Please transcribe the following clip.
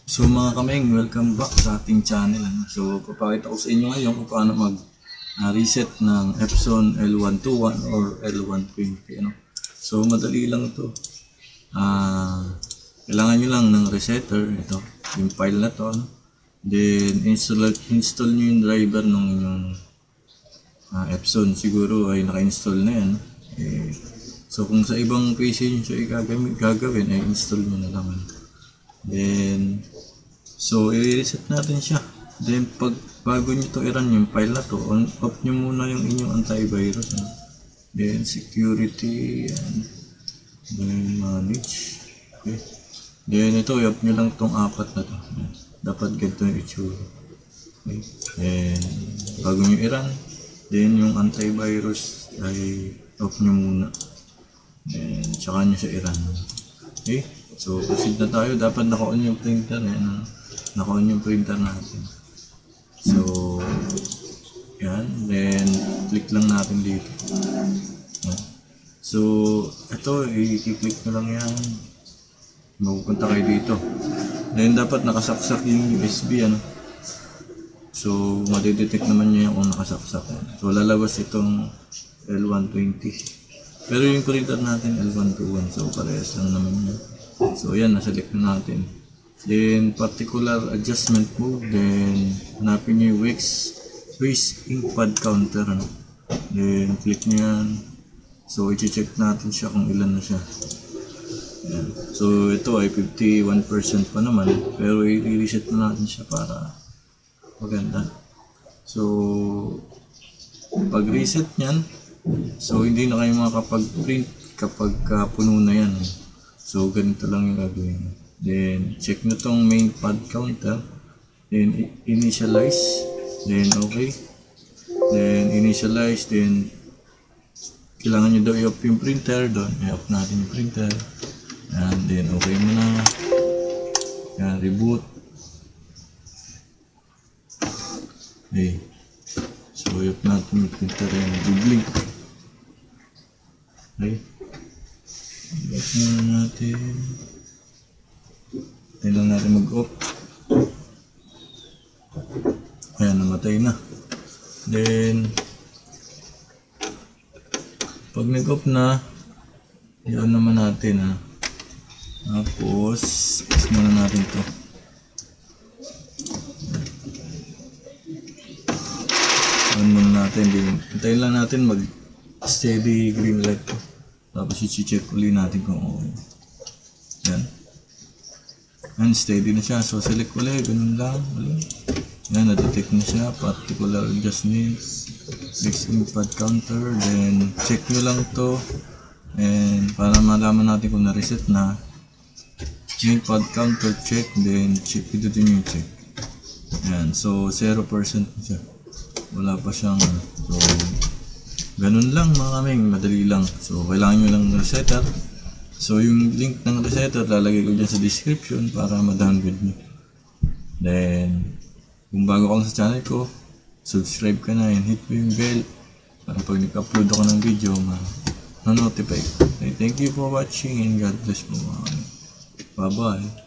So mga kameng, welcome back sa ating channel. So papakita ko sa inyo ngayon kung paano mag-reset ng Epson L121 or L120. So madali lang ito. Kailangan nyo lang ng resetter. Ito, yung file na to. Then install nyo yung driver ng inyong Epson. Siguro ay naka-install na yan. So kung sa ibang PC nyo siya gagawin, ay install nyo na lang. Then so i-reset natin siya. Then bago nyo to i-run yung file na to, off nyo muna yung inyong antivirus. Then security and then manage. Okay. Then ito, i-off nyo lang tong apat na to. Dapat ganito yung itsura. Okay. Then bago nyo i-run, then yung antivirus ay off nyo muna. Then tsaka nyo siya i-run. Okay. So proceed na tayo. Dapat naka-on yung printer. Naka-on yung printer natin. So yan. Then click lang natin dito. Yan. So ito, i-click nyo lang yan. Mapupunta kayo dito. Then dapat nakasaksak yung USB. So madidetect naman nyo yung kung nakasaksak. So lalabas itong L120. Pero yung printer natin L121. So parehas lang naman yun. So yan, naselect na natin. Then particular adjustment mode. Then hanapin nyo yung waste ink pad counter. Then click nyo yan. So i-check natin siya kung ilan na siya. Yan. So ito ay 51% pa naman. Pero i-reset na natin siya para maganda. So pag reset nyan, so hindi na kayo makakapag-print kapag puno na yan. So ganito lang yung gagawin. Then check nyo tong main pad counter. Then initialize. Then okay. Then initialize. Then kailangan nyo daw i-off yung printer. Doon i-off natin yung printer. And then okay mo na. Yan, reboot. Okay. So i-off natin yung printer. Yan, i-blink. Okay. I-off muna natin. Tayo lang natin mag-off. Ayan, namatay na. Then pag nag-off na, i-on naman natin. Tapos is muna natin to. On muna natin. Hintayin lang natin mag steady green light to. Tapos i-check ulit natin kung okay. Yan. Yan, steady na siya. So select ulit, ganun lang. Yan, na-detect na siya. Particular adjustments. Fix pad counter. Then check nyo lang to. And para malaman natin kung na-reset na. Yung pad counter check. Then check ito din yung check. Yan. So 0% na siya. Wala pa siyang so ganun lang mga kaming, madali lang. So kailangan nyo lang ng resetter. So yung link ng resetter lalagay ko dyan sa description para ma-download nyo. Then kung bago ka sa channel ko, subscribe ka na and hit mo yung bell para pag nag-upload ako ng video ma-notify. Okay, thank you for watching and God bless mo mga kaming. Bye bye.